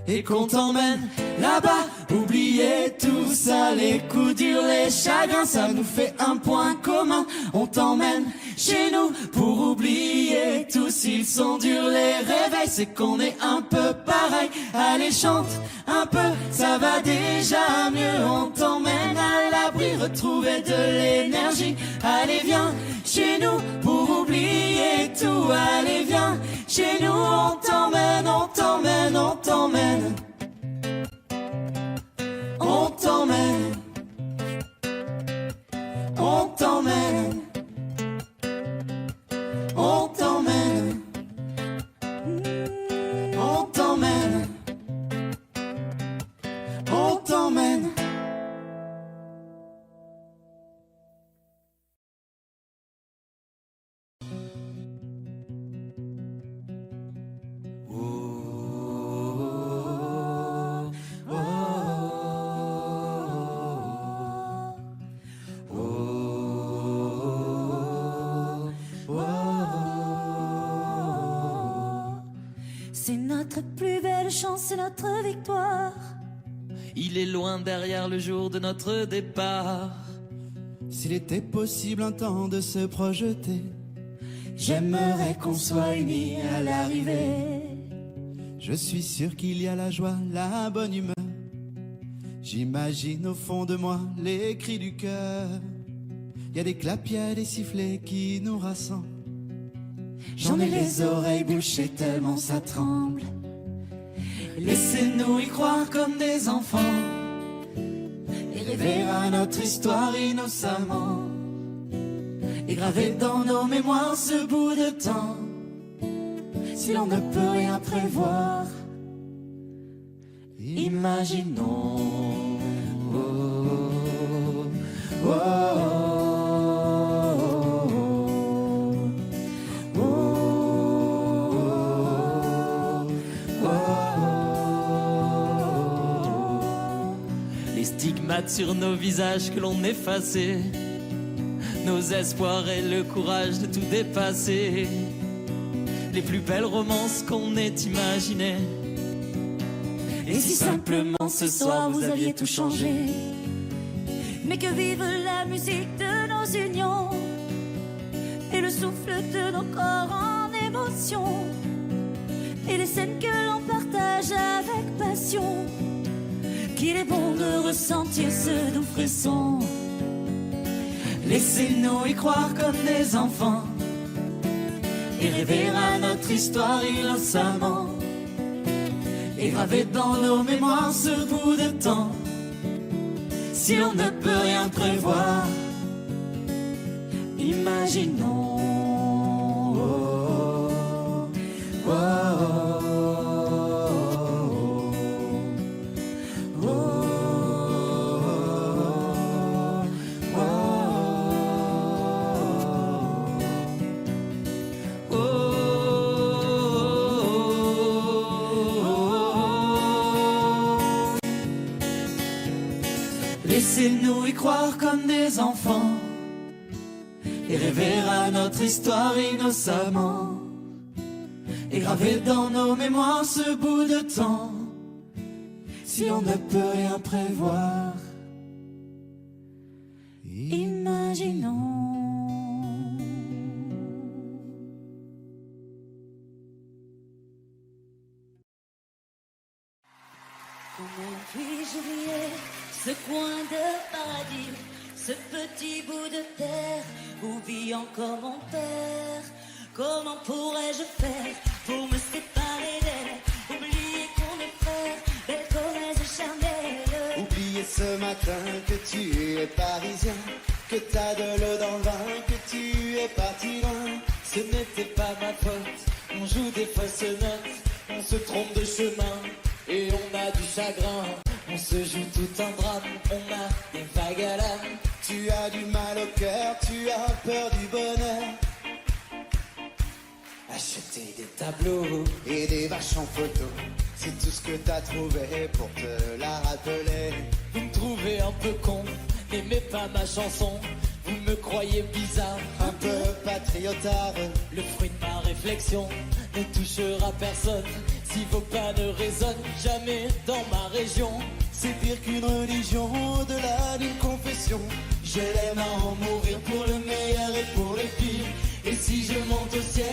Et qu'on t'emmène là-bas, oubliez tout ça, les coups durs, les chagrins, ça nous fait un point commun. On t'emmène chez nous pour oublier tout. S'ils sont durs les réveils, c'est qu'on est un peu pareil. Allez chante un peu, ça va déjà mieux. On t'emmène à l'abri, retrouver de l'énergie. Allez viens chez nous pour oublier tout. Allez viens chez nous, on t'emmène, on t'emmène, on t'emmène. On t'emmène. On t'emmène. On t'emmène. On t'emmène. On t'emmène. c'est notre plus belle chance, c'est notre victoire. Il est loin derrière le jour de notre départ. S'il était possible un temps de se projeter, j'aimerais qu'on soit unis à l'arrivée. Je suis sûr qu'il y a la joie, la bonne humeur. J'imagine au fond de moi les cris du cœur. Il y a des clapiers, des sifflets qui nous rassemblent. J'en ai les oreilles bouchées tellement ça tremble. Laissez-nous y croire comme des enfants et rêver à notre histoire innocemment, et graver dans nos mémoires ce bout de temps. Si l'on ne peut rien prévoir, imaginons. Oh, oh, oh. Stigmates sur nos visages que l'on effaçait, nos espoirs et le courage de tout dépasser, les plus belles romances qu'on ait imaginées. Et si simplement ce soir vous aviez tout changé, mais que vive la musique de nos unions et le souffle de nos corps en émotion, et les scènes que l'on partage avec passion. qu'il est bon de ressentir ce doux frisson. Laissez-nous y croire comme des enfants et rêver à notre histoire innocemment, et graver dans nos mémoires ce bout de temps. Si l'on ne peut rien prévoir, imaginons. Oh, oh, oh, oh, oh. Laissez-nous y croire comme des enfants et rêver à notre histoire innocemment, et graver dans nos mémoires ce bout de temps. Si on ne peut rien prévoir, imaginons. Comment puis-je oublier ce coin de paradis, ce petit bout de terre où vit encore mon père? Comment pourrais-je faire pour me séparer d'elle? Oublier qu'on est frères, belle Corrèze charnelle. Oublier ce matin que tu es parisien, que t'as de l'eau dans le vin, que tu es parti loin. Ce n'était pas ma faute, on joue des fausses notes, on se trompe de chemin et on a du chagrin. On se joue tout un drame, on a des vagues à l'âme. Tu as du mal au cœur, tu as peur du bonheur. Acheter des tableaux et des vaches en photo, c'est tout ce que t'as trouvé pour te la rappeler. Vous me trouvez un peu con, n'aimez pas ma chanson, vous me croyez bizarre, un peu patriotard. Le fruit de ma réflexion ne touchera personne si vos pas ne résonnent jamais dans ma région. C'est pire qu'une religion, au-delà d'une confession. Je l'aime à en mourir pour le meilleur et pour le pire. Et si je monte au ciel,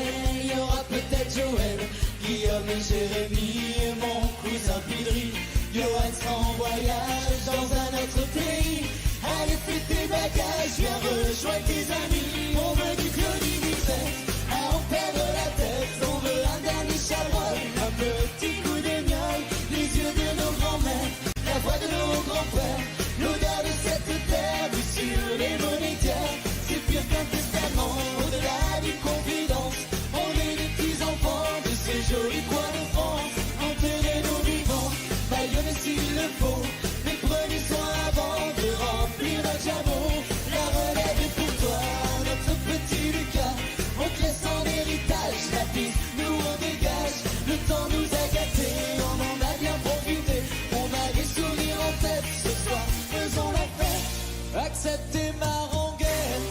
il y aura peut-être Joël, Guillaume et Jérémy et mon cousin Pidri. Johan sera en voyage dans un autre pays. Allez, fais tes bagages, viens rejoindre tes amis. On veut du Claudie Bisset, à en perdre la tête. On veut un dernier chabrol, un petit coup de miel, les yeux de nos grands-mères, la voix de nos grands-pères, l'odeur de cette terre vue sur les monétaires. C'est pire qu'un testament, au-delà d'une confidence. On est des petits enfants de ces jolis coins de France. Enterrez-nous vivants, baillonnez s'il le faut, mais prenez soin avant de remplir notre jameau. La relève est pour toi, notre petit Lucas. On te laisse en héritage la piste, nous on dégage. Le temps nous a gâtés, on en a bien profité. On a des sourires en tête, ce soir faisons la fête. Acceptez ma rengaine,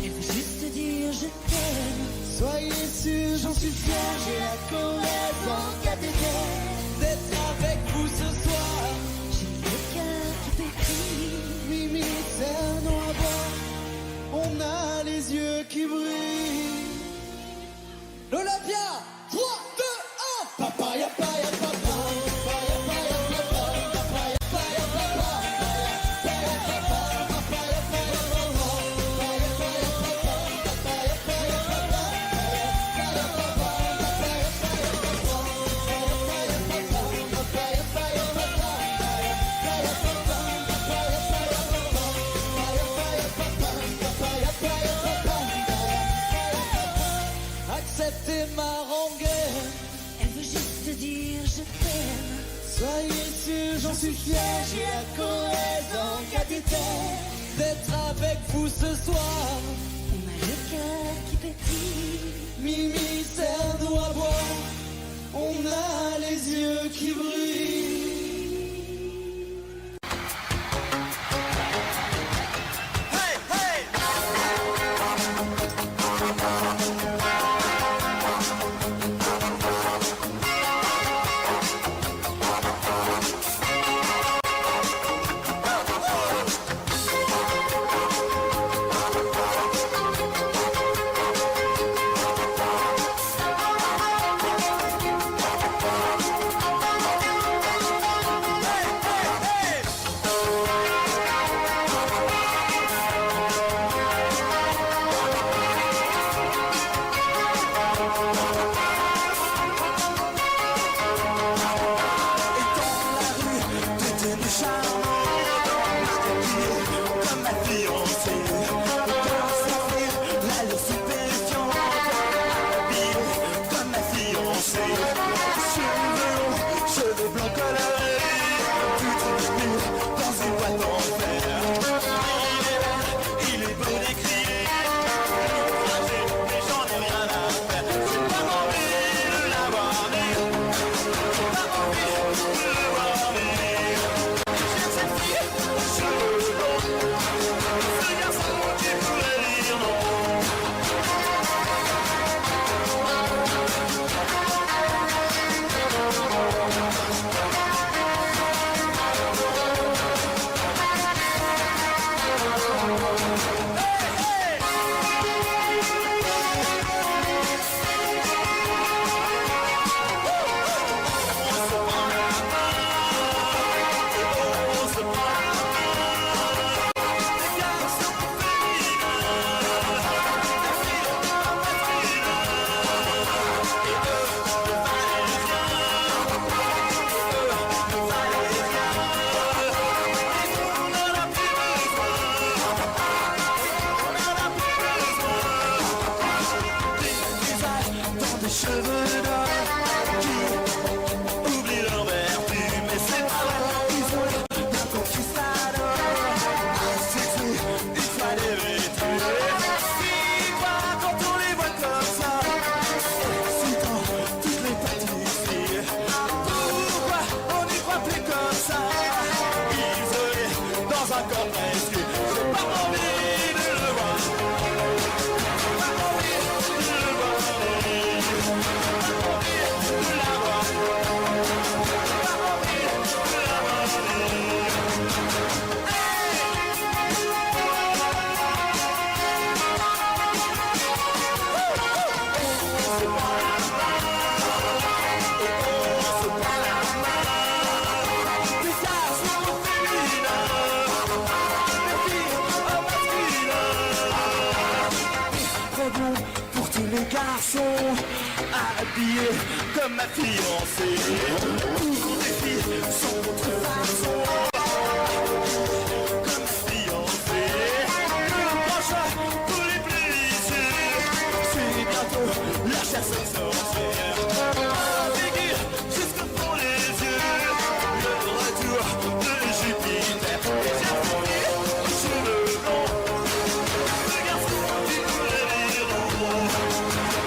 Il faut juste dire je t'aime. Soyez sûrs, j'en suis fier, j'ai la Corrèze en cathédrale. d'être avec vous ce soir. J'ai le cœur qui pétille. Mimi, serre-nous à boire, on a les yeux qui brillent. L'Olympia, 3, 2, 1. Papaya, papaya, papaya. Acceptez ma rengaine. Elle veut juste dire je t'aime. Soyez sûrs, j'en suis fier, j'ai la Corrèze en cathédrale. D'être avec vous ce soir. On a le cœur qui pétille. Mimi, serre-nous à boire, on a les yeux qui brillent. encore presque. J'ai pas envie de le voir. Pas envie de le voir. Pas envie de la voir. Pas envie de la pour tous les garçons habillés comme ma fiancée. Pour des filles sans autre façon comme ma fiancée. Le prochain pour les plaisirs, c'est bientôt la chasse aux sorcières. Un figure jusqu'au fond les yeux, le retour de Jupiter. Et j'ai fourni les cheveux blancs. Le garçon qui voulait lire en gros.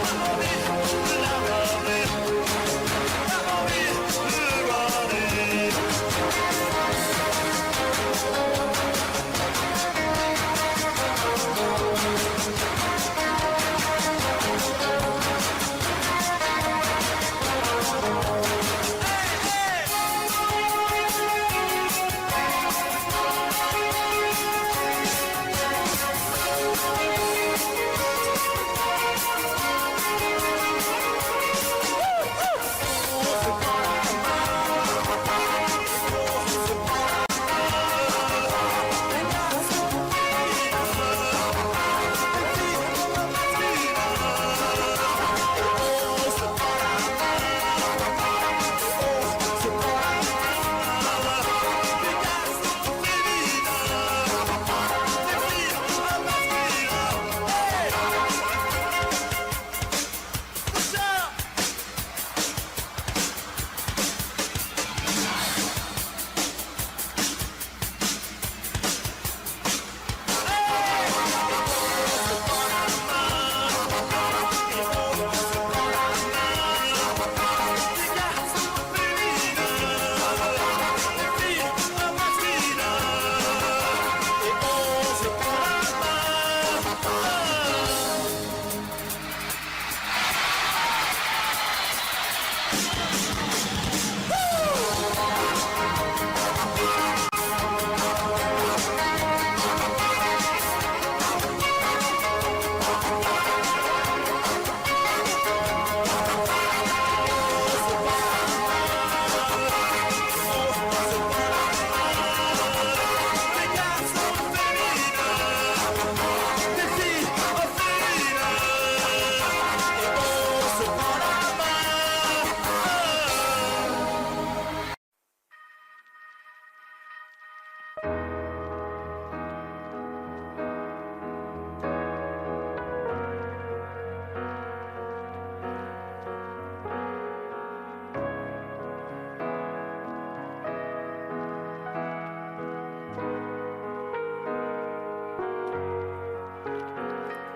Pas envie de la regarder. Pas envie de le regarder.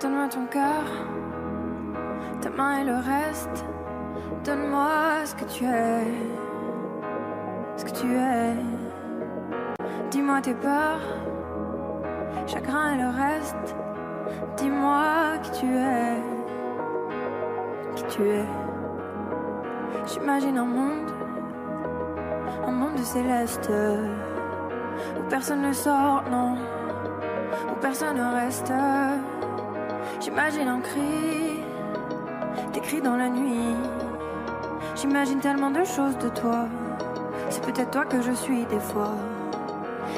Donne-moi ton cœur, ta main et le reste. Donne-moi ce que tu es, ce que tu es. Dis-moi tes peurs, chagrin et le reste. Dis-moi qui tu es, qui tu es. J'imagine un monde de céleste, où personne ne sort, non, où personne ne reste. J'imagine un cri, des cris dans la nuit. J'imagine tellement de choses de toi. C'est peut-être toi que je suis des fois.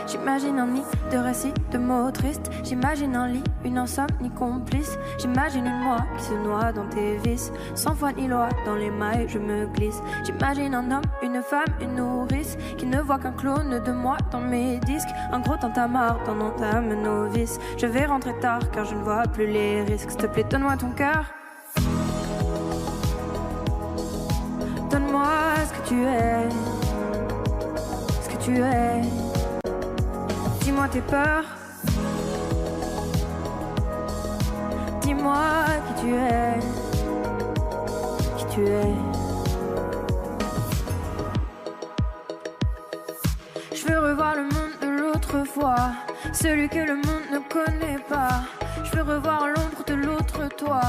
J'imagine un nid de récits, de mots tristes. J'imagine un lit, une insomnie complice. J'imagine une moi qui se noie dans tes vices. Sans foi ni loi, dans les mailles je me glisse. J'imagine un homme, une femme, une nourrice qui ne voit qu'un clone de moi dans mes disques. Un gros tintamarre dans entame novice. Je vais rentrer tard car je ne vois plus les risques. S'il te plaît, donne-moi ton cœur. Donne-moi ce que tu es, ce que tu es. Dis-moi tes peurs. Dis-moi qui tu es, qui tu es. Je veux revoir le monde de l'autre fois. celui que le monde ne connaît pas. Je veux revoir l'ombre de l'autre toi,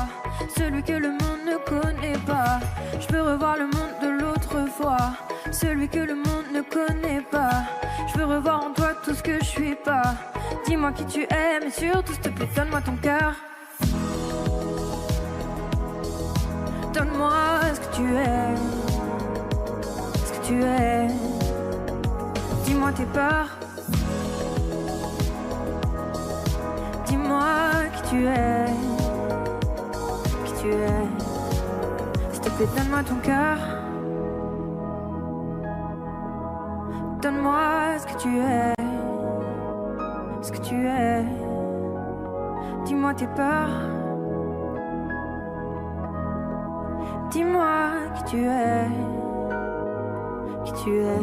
celui que le monde ne connaît pas. Je veux revoir le monde de l'autre fois, celui que le monde ne connaît pas. Je veux revoir en toi tout ce que je suis pas. Dis-moi qui tu es, mais surtout s'il te plaît donne-moi ton cœur. Donne-moi ce que tu es, ce que tu es. Dis-moi tes peurs, dis-moi qui tu es, qui tu es. S'il te plaît donne-moi ton cœur. Donne-moi ce que tu es, ce que tu es. Dis-moi tes peurs, dis-moi qui tu es, qui tu es.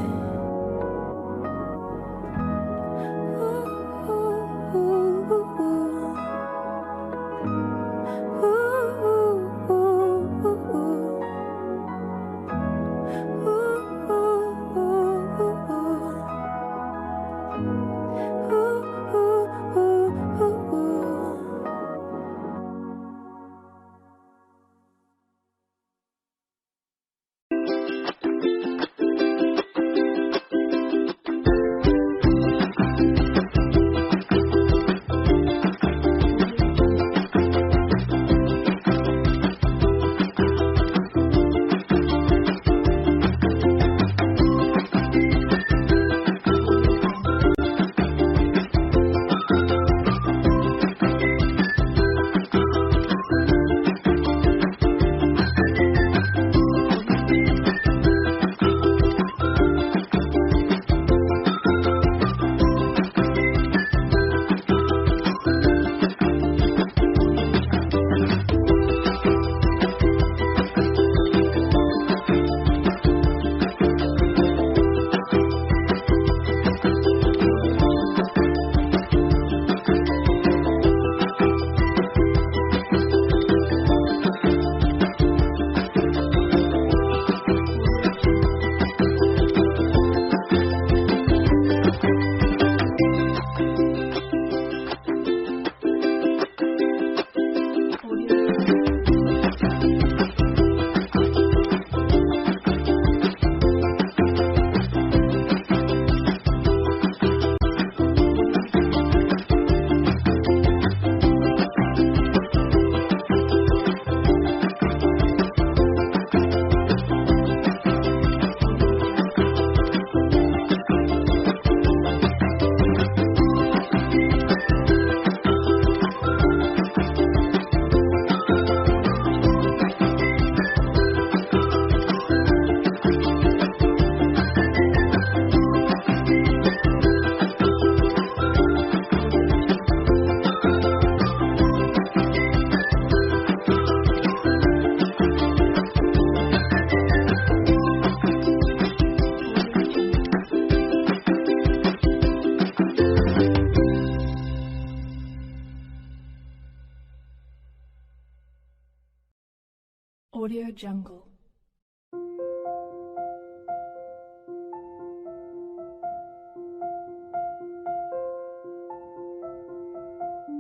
Audio Jungle.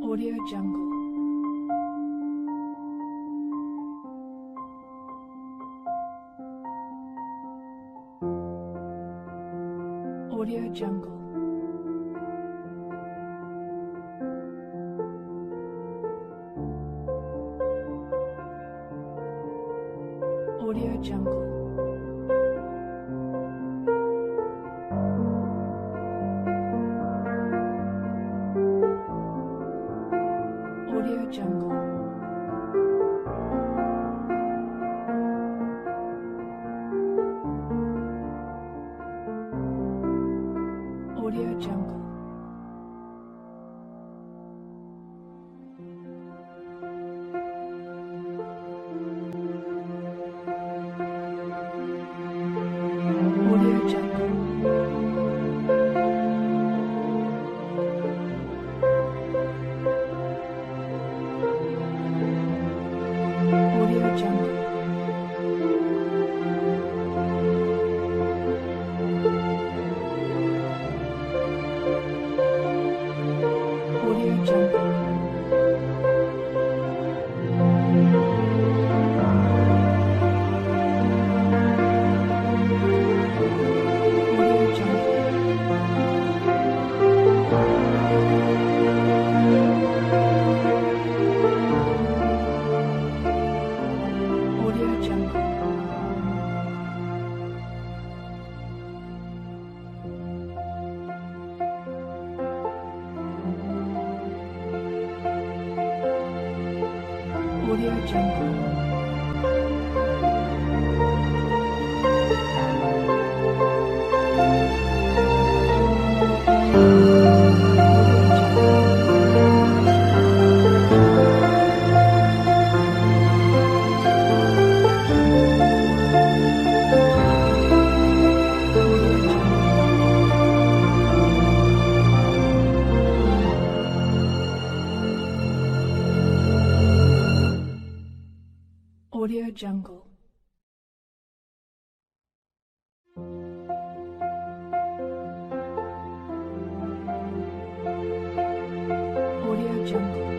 Audio Jungle. Audio Jungle. Audio Jungle. Audio Jungle. Audio Jungle. Audio Jungle. Audio Jungle. Audio Jungle. Audio Jungle. Audio Jungle.